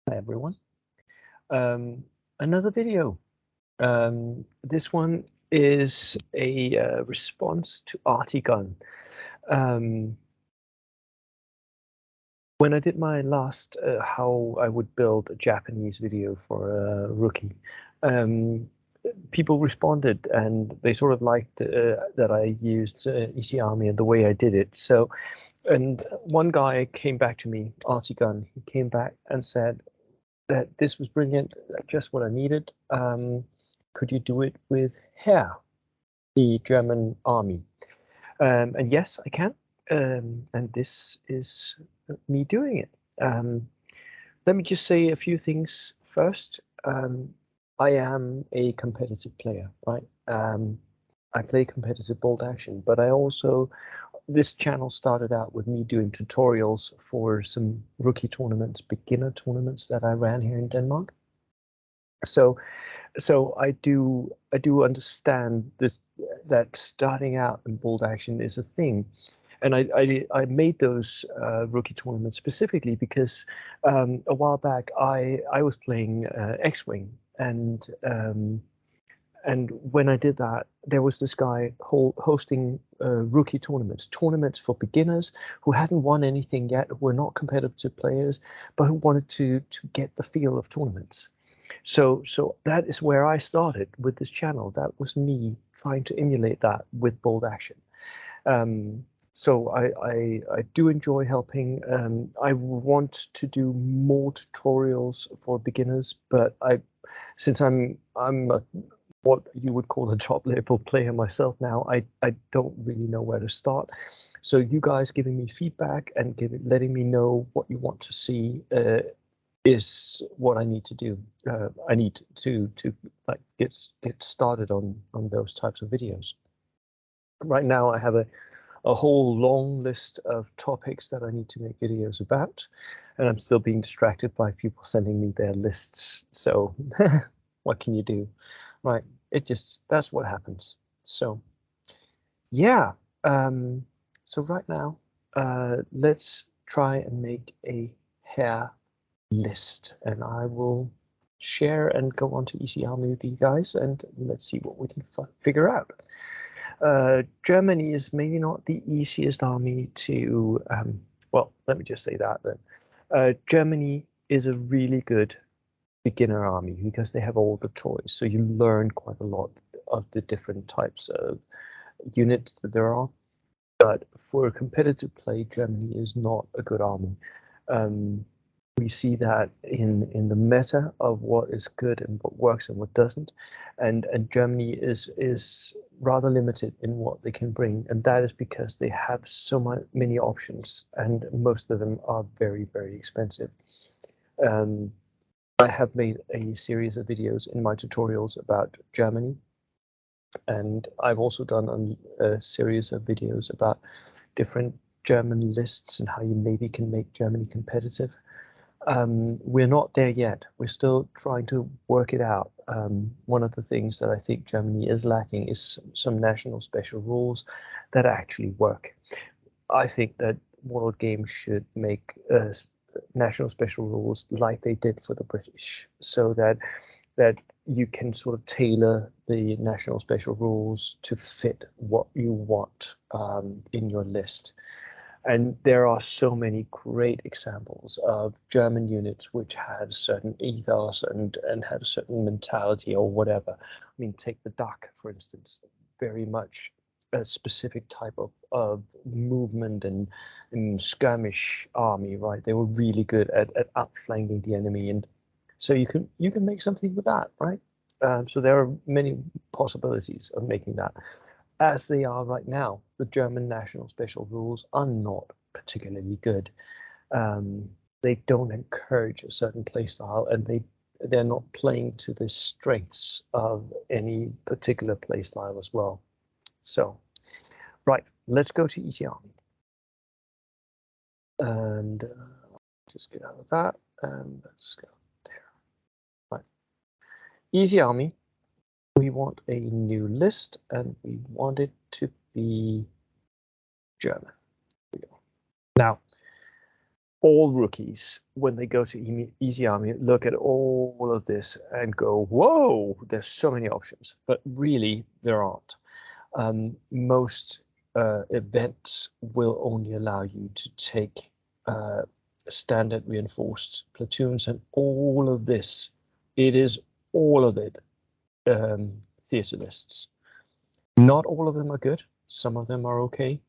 Hi everyone. Another video. This one is a response to Artigun. Um, when I did my last how I would build a Japanese video for a rookie, people responded and they sort of liked that I used EC Army and the way I did it. So, and one guy came back to me, Artigun. He came back and said that this was brilliant, just what I needed. Could you do it with Heer, the German army? And yes, I can. And this is me doing it. Let me just say a few things first. I am a competitive player, right? I play competitive bolt action, but I also, this channel started out with me doing tutorials for some rookie tournaments, beginner tournaments that I ran here in Denmark. So I do understand this, that starting out in bolt action is a thing, and I made those rookie tournaments specifically because a while back I was playing X-Wing, and when I did that, there was this guy hosting rookie tournaments for beginners who hadn't won anything yet, who were not competitive players, but who wanted to get the feel of tournaments. So that is where I started with this channel. That was me trying to emulate that with bold action. So I do enjoy helping. I want to do more tutorials for beginners, but since I'm what you would call a top level player myself now, I don't really know where to start. So you guys giving me feedback and letting me know what you want to see is what I need to do. I need to like get started on those types of videos. Right now I have a whole long list of topics that I need to make videos about, and I'm still being distracted by people sending me their lists. So what can you do? Right, that's what happens. So yeah, so right now let's try and make a hair list, and I will share and go on to EC Army with you guys, and let's see what we can figure out. Germany is maybe not the easiest army to, well, let me just say that then. Germany is a really good beginner army because they have all the toys, so you learn quite a lot of the different types of units that there are. But for competitive play, Germany is not a good army. We see that in the meta of what is good and what works and what doesn't, and Germany is rather limited in what they can bring, and that is because they have so many options, and most of them are very expensive. I have made a series of videos in my tutorials about Germany, and I've also done a series of videos about different German lists and how you maybe can make Germany competitive. We're not there yet. We're still trying to work it out. One of the things that I think Germany is lacking is some national special rules that actually work. I think that World Games should make national special rules like they did for the British, so that you can sort of tailor the national special rules to fit what you want in your list. And there are so many great examples of German units which had certain ethos and had a certain mentality or whatever. I mean, take the Duck, for instance, very much a specific type of movement and skirmish army, right? They were really good at outflanking the enemy, and so you can make something with that, right? So there are many possibilities of making that. As they are right now, the German national special rules are not particularly good. They don't encourage a certain playstyle, and they're not playing to the strengths of any particular playstyle as well. So, right, let's go to EC Army. And just get out of that, and let's go there. Right, EC Army. We want a new list, and we want it to be German. Now, all rookies, when they go to Easy Army, look at all of this and go, whoa, there's so many options. But really, there aren't. Most events will only allow you to take standard reinforced platoons, and all of this, it is all of it theater lists. Not all of them are good. Some of them are okay.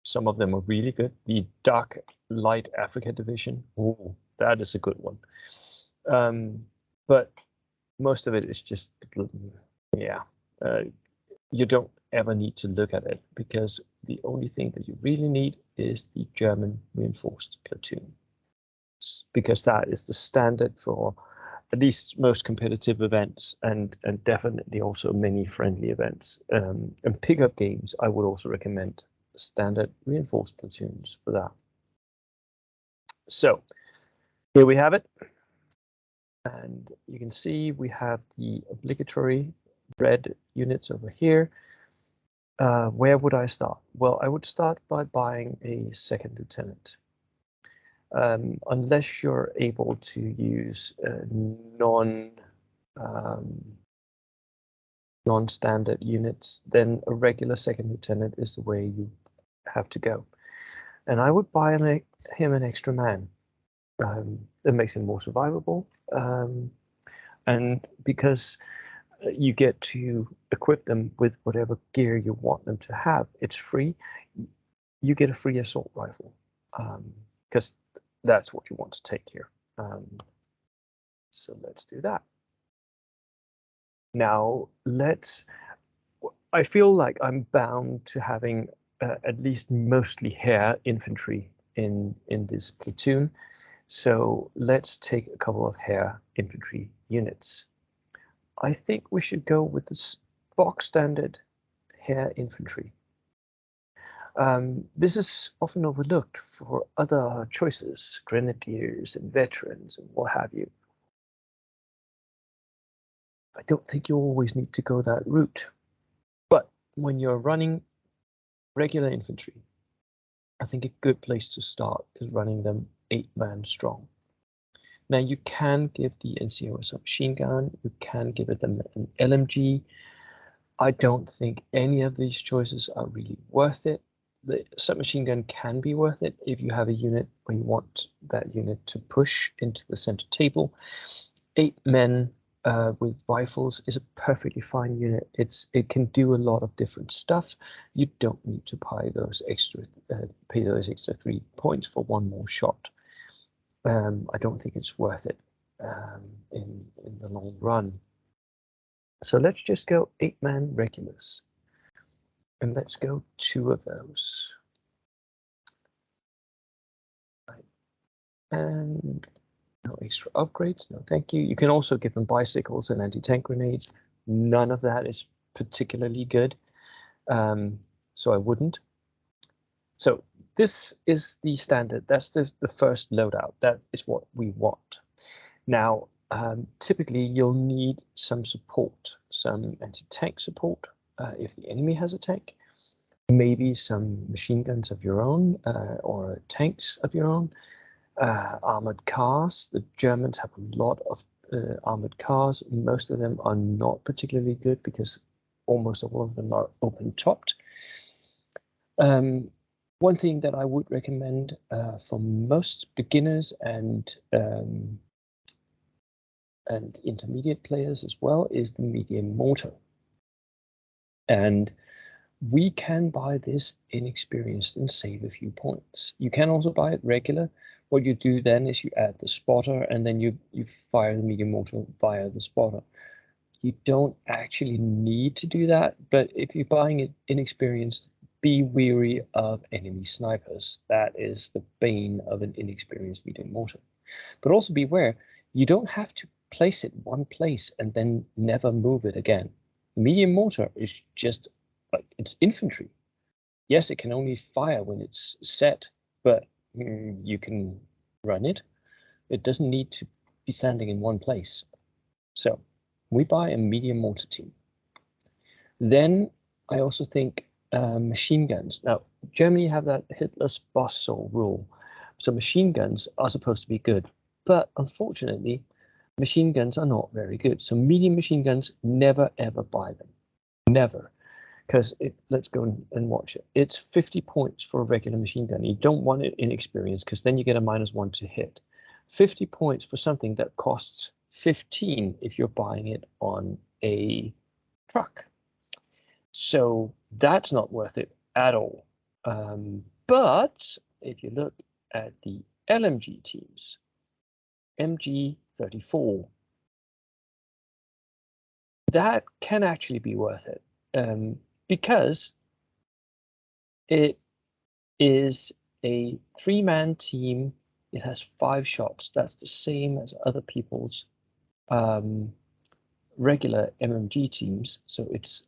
Some of them are really good. The Dark Light Africa Division, oh, that is a good one. But most of it is just, yeah, you don't ever need to look at it, because the only thing that you really need is the German reinforced platoon, because that is the standard for at least most competitive events, and definitely also many friendly events. And pickup games, I would also recommend standard reinforced platoons for that. So here we have it. And you can see we have the obligatory red units over here. Where would I start? Well, I would start by buying a second lieutenant. Unless you're able to use non-standard units, then a regular second lieutenant is the way you have to go. And I would buy him an extra man. It makes him more survivable, and because you get to equip them with whatever gear you want them to have, it's free. You get a free assault rifle, because that's what you want to take here. So let's do that. Now I feel like I'm bound to having at least mostly Heer infantry in this platoon. So let's take a couple of Heer infantry units. I think we should go with the box standard Heer infantry. This is often overlooked for other choices, grenadiers and veterans and what have you. I don't think you always need to go that route. But when you're running regular infantry, I think a good place to start is running them 8-man strong. Now you can give the NCO a submachine gun, you can give them an LMG. I don't think any of these choices are really worth it. The submachine gun can be worth it if you have a unit where you want that unit to push into the center table. 8 men with rifles is a perfectly fine unit. It can do a lot of different stuff. You don't need to pay those extra 3 points for one more shot. I don't think it's worth it in the long run. So let's just go 8-man regulars, and let's go 2 of those. Right. And no extra upgrades, no thank you. You can also give them bicycles and anti-tank grenades. None of that is particularly good, so I wouldn't. So this is the standard. That's the first loadout. That is what we want. Now, typically you'll need some support, some anti-tank support if the enemy has a tank, maybe some machine guns of your own or tanks of your own, armored cars. The Germans have a lot of armored cars. Most of them are not particularly good because almost all of them are open-topped. One thing that I would recommend for most beginners and intermediate players as well is the medium mortar. And we can buy this inexperienced and save a few points. You can also buy it regular. What you do then is you add the spotter, and then you fire the medium mortar via the spotter. You don't actually need to do that, but if you're buying it inexperienced, be wary of enemy snipers. That is the bane of an inexperienced medium mortar. But also beware, you don't have to place it one place and then never move it again. Medium mortar is just like, it's infantry. Yes, it can only fire when it's set, but you can run it. It doesn't need to be standing in one place. So we buy a medium mortar team. Then I also think machine guns. Now, Germany have that Hitler's boss soul rule. So machine guns are supposed to be good, but unfortunately, machine guns are not very good. So medium machine guns, never ever buy them, never. Because let's go and watch it. It's 50 points for a regular machine gun. You don't want it inexperienced because then you get a -1 to hit. 50 points for something that costs 15 if you're buying it on a truck. So that's not worth it at all. But if you look at the LMG teams, MG34, that can actually be worth it. Because it is a 3-man team. It has 5 shots. That's the same as other people's regular MMG teams. So it's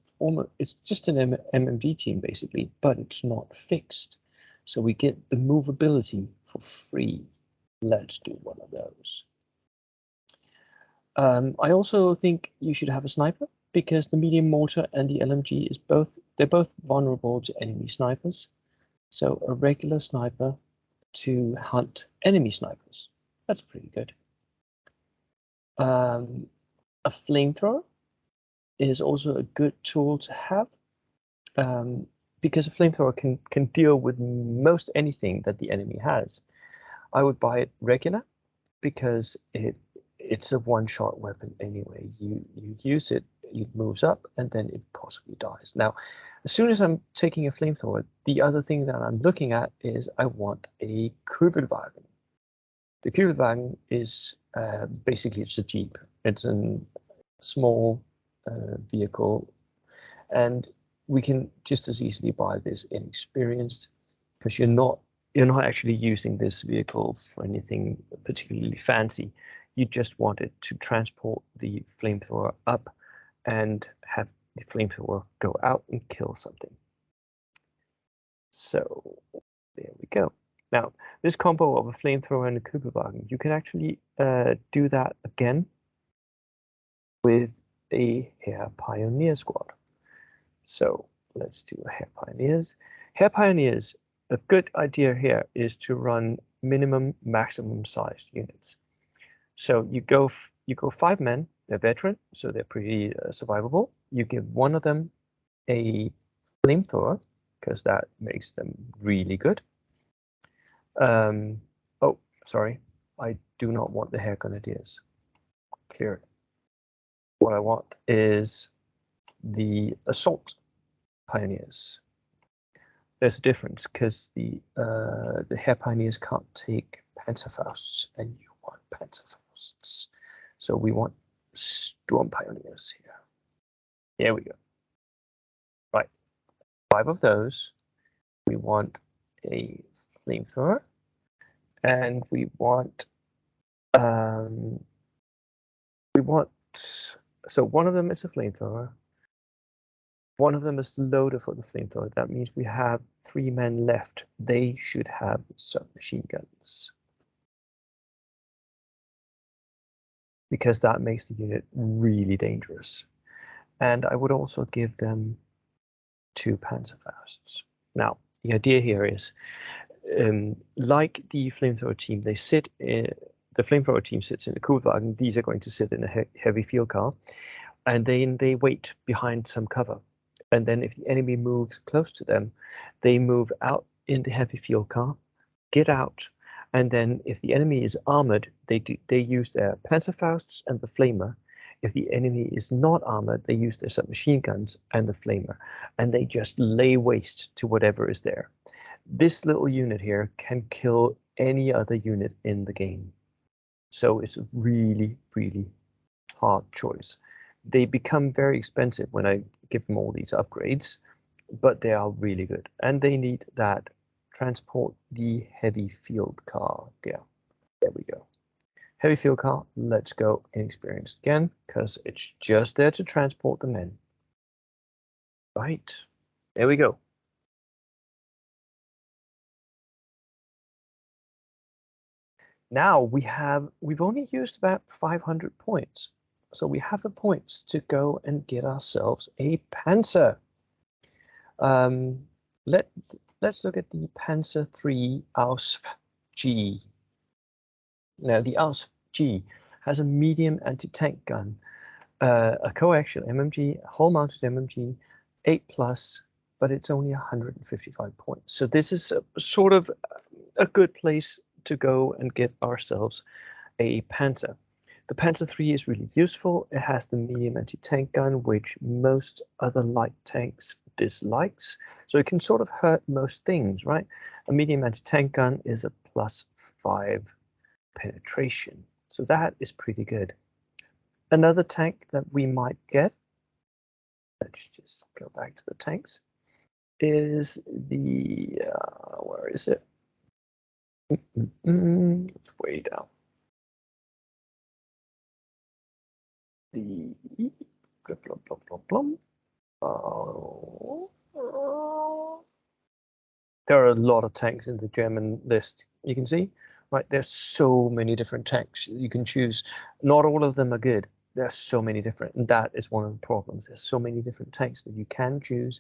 just an MMG team basically, but it's not fixed. So we get the movability for free. Let's do one of those. I also think you should have a sniper because the medium mortar and the LMG they're both vulnerable to enemy snipers. So a regular sniper to hunt enemy snipers. That's pretty good. A flamethrower is also a good tool to have because a flamethrower can deal with most anything that the enemy has. I would buy it regular because it's a one-shot weapon anyway. You use it, it moves up, and then it possibly dies. Now, as soon as I'm taking a flamethrower, the other thing that I'm looking at is I want a Kübelwagen. The Kübelwagen is basically it's a Jeep. It's a small vehicle, and we can just as easily buy this inexperienced because you're not actually using this vehicle for anything particularly fancy. You just want it to transport the flamethrower up and have the flamethrower go out and kill something. So there we go. Now, this combo of a flamethrower and a Kübelwagen, you can actually do that again with a Heer Pioneer squad. So let's do a Heer Pioneers. Heer Pioneers, a good idea here is to run minimum, maximum sized units. So you go 5 men, they're veteran, so they're pretty survivable. You give one of them a flamethrower, because that makes them really good. Oh, sorry, I do not want the Heer Grenadiers. Clear it. What I want is the Assault Pioneers. There's a difference because the Heer Pioneers can't take Panzerfausts, and you want Panzerfausts. So we want Storm Pioneers here. There we go. Right, 5 of those. We want a flamethrower, and we want so one of them is a flamethrower. One of them is the loader for the flamethrower. That means we have 3 men left. They should have submachine guns, because that makes the unit really dangerous. And I would also give them 2 Panzerfausts. Now, the idea here is, like the flamethrower team, they sit in the flamethrower team sits in a Kübelwagen. These are going to sit in a heavy field car, and then they wait behind some cover. And then if the enemy moves close to them, they move out in the heavy field car, get out, and then if the enemy is armored, they use their Panzerfausts and the flamer. If the enemy is not armored, they use their submachine guns and the flamer, and they just lay waste to whatever is there. This little unit here can kill any other unit in the game. So it's a really, really hard choice. They become very expensive when I give them all these upgrades, but they are really good. And they need that transport the heavy field car. Yeah, there we go. Heavy field car, let's go inexperienced again, because it's just there to transport the men. Right, there we go. Now we've only used about 500 points. So we have the points to go and get ourselves a Panzer. Let's look at the Panzer III Ausf G. Now, the Aus G has a medium anti-tank gun, a coaxial MMG, a hull-mounted MMG, 8+, but it's only 155 points. So this is sort of a good place to go and get ourselves a Panzer. The Panzer III is really useful. It has the medium anti-tank gun, which most other light tanks dislikes. So it can sort of hurt most things, right? A medium anti-tank gun is a +5 penetration. So that is pretty good. Another tank that we might get, let's just go back to the tanks, is the, where is it? It's way down. The there are a lot of tanks in the German list. You can see, right? There's so many different tanks you can choose. Not all of them are good. There's so many different, and that is one of the problems. There's so many different tanks that you can choose.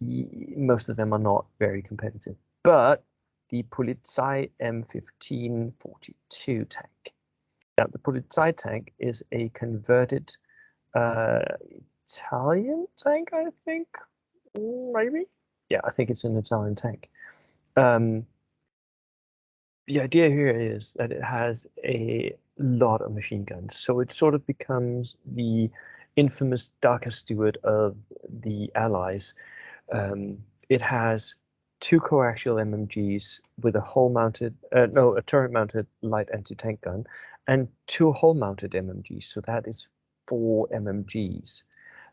Most of them are not very competitive. But the Polizei M1542 tank. Now, the Polizei tank is a converted Italian tank, I think, maybe. Yeah, I think it's an Italian tank. The idea here is that it has a lot of machine guns, so it sort of becomes the infamous darkest steward of the Allies. It has 2 coaxial MMGs with a a turret-mounted light anti-tank gun, and 2 hull-mounted MMGs. So that is 4 MMGs.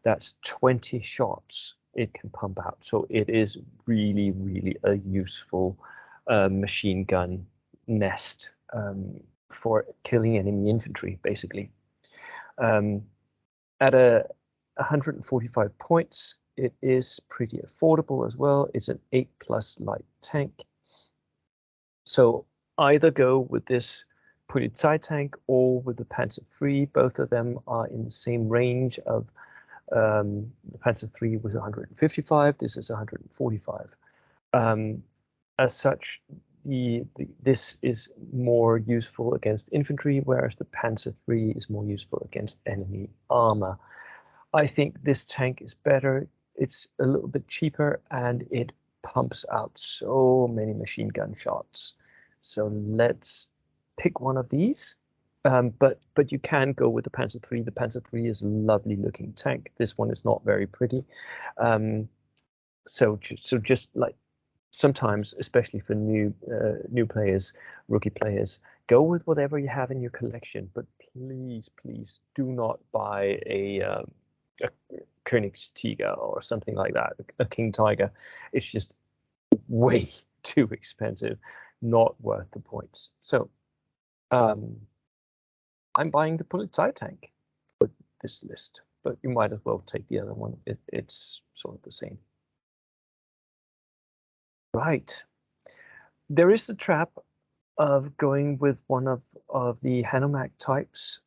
That's 20 shots it can pump out. So it is really, really a useful machine gun nest for killing enemy infantry, basically. At 145 points, it is pretty affordable as well. It's an 8+ light tank. So either go with this Polizei tank or with the Panzer III. Both of them are in the same range of the Panzer III was 155. This is 145. As such, this is more useful against infantry, whereas the Panzer III is more useful against enemy armor. I think this tank is better. It's a little bit cheaper and it pumps out so many machine gun shots. So let's pick one of these. But you can go with the Panzer III. The Panzer III is a lovely looking tank. This one is not very pretty. So just like sometimes, especially for new players, rookie players, go with whatever you have in your collection. But please do not buy a Königstiger or something like that, a King Tiger. It's just way too expensive, not worth the points. So I'm buying the Polizei tank for this list, but you might as well take the other one. It's sort of the same. Right. There is the trap of going with one of the Hanomag types.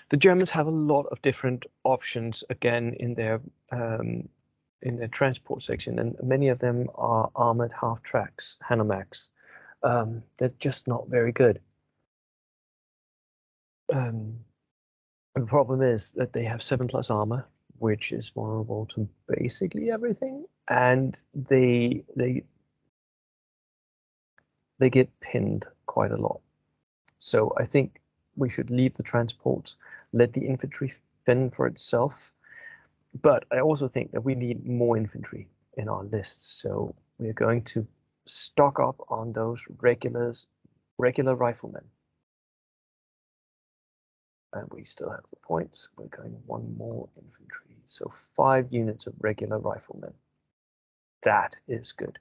The Germans have a lot of different options again in their transport section, and many of them are armored half tracks, Hanomags. They're just not very good. The problem is that they have 7+ armor, which is vulnerable to basically everything, and they get pinned quite a lot. So I think we should leave the transports, let the infantry fend for itself. But I also think that we need more infantry in our lists. So we're going to stock up on those regular riflemen. And we still have the points. We're going 1 more infantry. So 5 units of regular riflemen. That is good.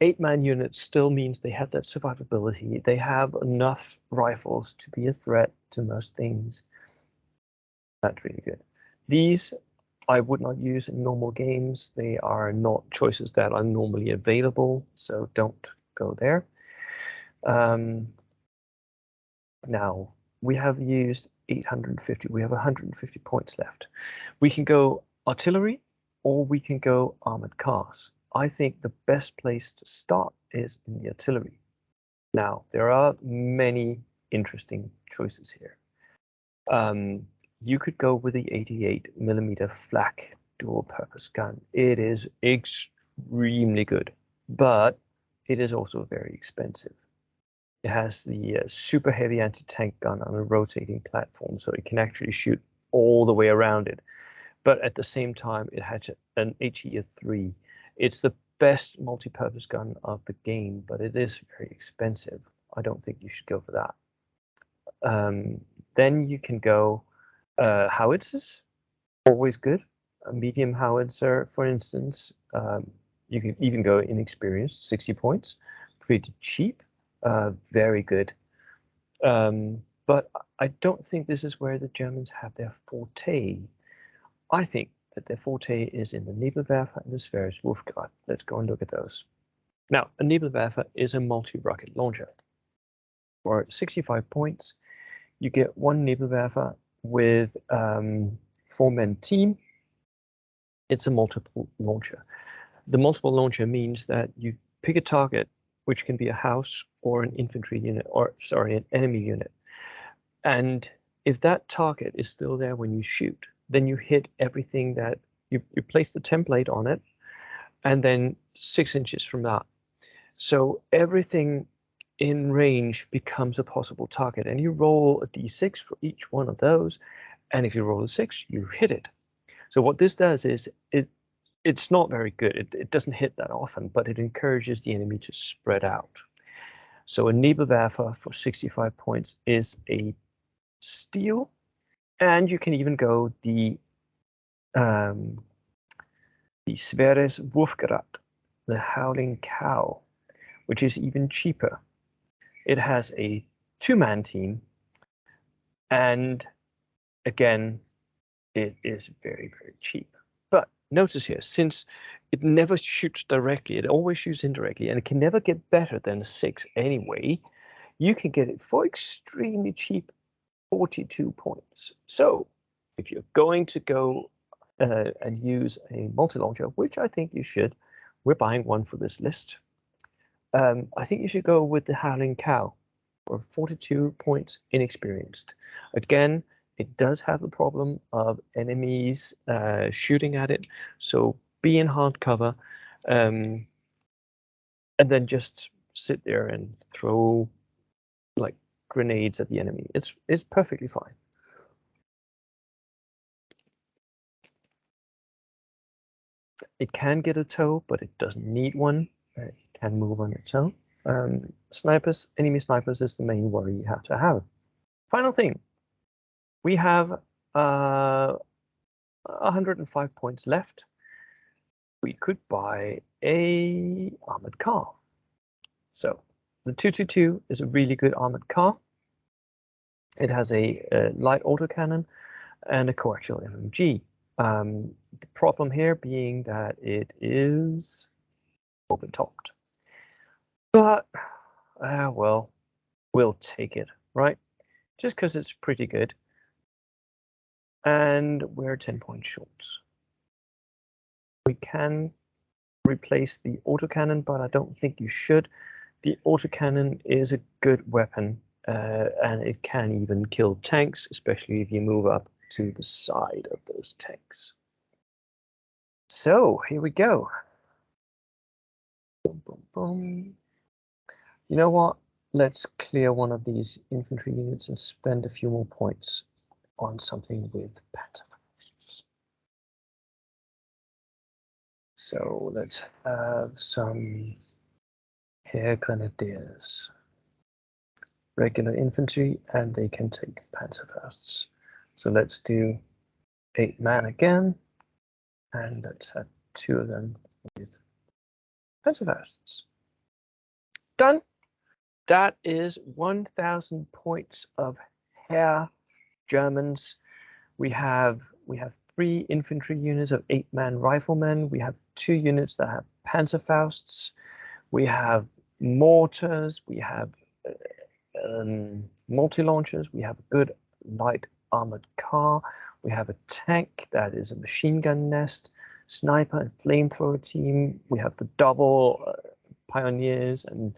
8-man units still means they have that survivability. They have enough rifles to be a threat to most things. That's really good. These I would not use in normal games. They are not choices that are normally available, so don't go there. Now, we have used 850. We have 150 points left. We can go artillery, or we can go armored cars. I think the best place to start is in the artillery. Now, there are many interesting choices here. You could go with the 88mm flak dual-purpose gun. It is extremely good, but it is also very expensive. It has the super heavy anti-tank gun on a rotating platform, so it can actually shoot all the way around it. But at the same time, it has an HE3. It's the best multi-purpose gun of the game, but it is very expensive. I don't think you should go for that. Then you can go howitzers, always good. A medium howitzer, for instance. You can even go inexperienced, 60 points, pretty cheap, very good. But I don't think this is where the Germans have their forte. I think that their forte is in the Nebelwerfer and the Schweres Wurfgerät. Let's go and look at those. Now, a Nebelwerfer is a multi-rocket launcher. For 65 points, you get one Nebelwerfer with 4-man team. It's a multiple launcher. The multiple launcher means that you pick a target, which can be a house or an infantry unit, or sorry, an enemy unit. And if that target is still there when you shoot, then you hit everything that you place the template on it, and then 6 inches from that. So everything in range becomes a possible target, and you roll a d6 for each one of those, and if you roll a 6, you hit it. So what this does is it's not very good. It doesn't hit that often, but it encourages the enemy to spread out. So a Nebelwerfer for 65 points is a steal, and you can even go the Schweres Wurfgerät, the Howling Cow, which is even cheaper. It has a 2-man team, and again, it is very, very cheap. But notice here, since it never shoots directly, it always shoots indirectly, and it can never get better than 6 anyway, you can get it for extremely cheap, 42 points. So if you're going to go and use a multi-launcher, which I think you should, we're buying one for this list, I think you should go with the Howling Cow for 42 points inexperienced. Again, it does have the problem of enemies shooting at it, so be in hard cover, and then just sit there and throw like grenades at the enemy. It's perfectly fine. It can get a tow, but it doesn't need one. It can move on its own. Snipers, enemy snipers is the main worry you have to have. Final thing, we have 105 points left. We could buy a armored car. So the 222 is a really good armored car. It has a light autocannon and a coaxial MMG. The problem here being that it is open topped. But, well, we'll take it, right? Just because it's pretty good. And we're 10 points short. We can replace the autocannon, but I don't think you should. The autocannon is a good weapon, and it can even kill tanks, especially if you move up to the side of those tanks. So here we go. Boom, boom, boom. You know what? Let's clear one of these infantry units and spend a few more points on something with panzerfaust. So let's have some Heer Grenadiers. Regular infantry, and they can take panzerfausts. So let's do 8-man again, and let's have 2 of them with panzerfausts. Done. That is 1,000 points of Heer Germans. We have 3 infantry units of 8-man riflemen. We have 2 units that have panzerfausts. We have mortars. We have multi-launchers. We have a good light armored car. We have a tank that is a machine gun nest. sniper and flamethrower team. We have the double pioneers and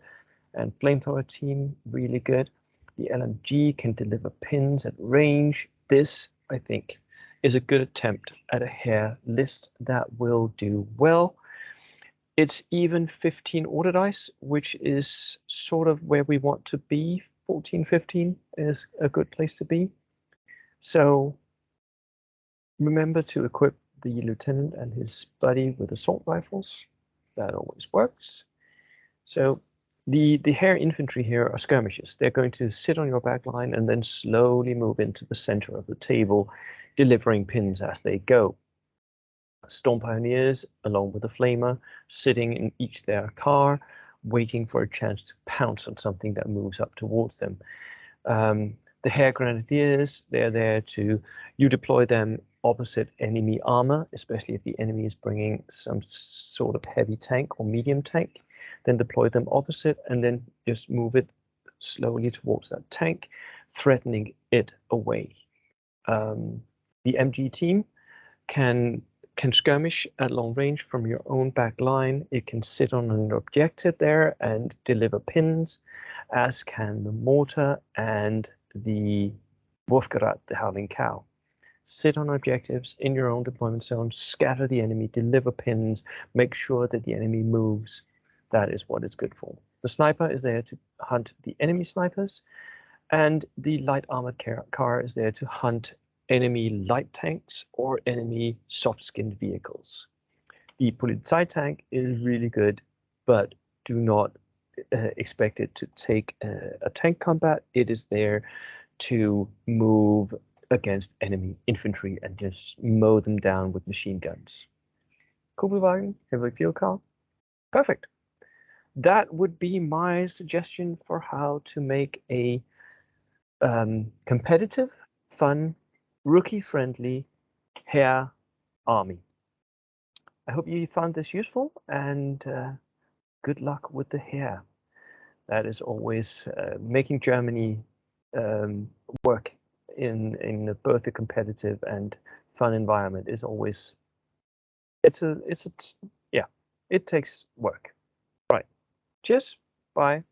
flamethrower team, really good. The LMG can deliver pins at range. This, I think, is a good attempt at a Heer list that will do well. It's even 15 order dice, which is sort of where we want to be. 14, 15 is a good place to be. So remember to equip the lieutenant and his buddy with assault rifles. That always works. So the Heer infantry here are skirmishers. They're going to sit on your back line and then slowly move into the center of the table, delivering pins as they go. Storm Pioneers, along with the Flamer, sitting in each their car, waiting for a chance to pounce on something that moves up towards them. The Heer Grenadiers, they're there to, you deploy them opposite enemy armor, especially if the enemy is bringing some sort of heavy tank or medium tank, then deploy them opposite and then just move it slowly towards that tank, threatening it away. The MG team can skirmish at long range from your own back line. It can sit on an objective there and deliver pins, as can the mortar and the Wolfgerat, the Howling Cow. Sit on objectives in your own deployment zone, scatter the enemy, deliver pins, make sure that the enemy moves. That is what it's good for. The sniper is there to hunt the enemy snipers, and the light armored car is there to hunt enemy light tanks or enemy soft-skinned vehicles. The Polizei tank is really good, but do not expect it to take a tank combat. It is there to move against enemy infantry and just mow them down with machine guns. Kugelwagen, heavy field car, perfect. That would be my suggestion for how to make a competitive, fun, rookie-friendly Heer army. I hope you found this useful, and good luck with the Heer. That is always making Germany work in both a competitive and fun environment is always, yeah, it takes work. Right. Cheers. Bye.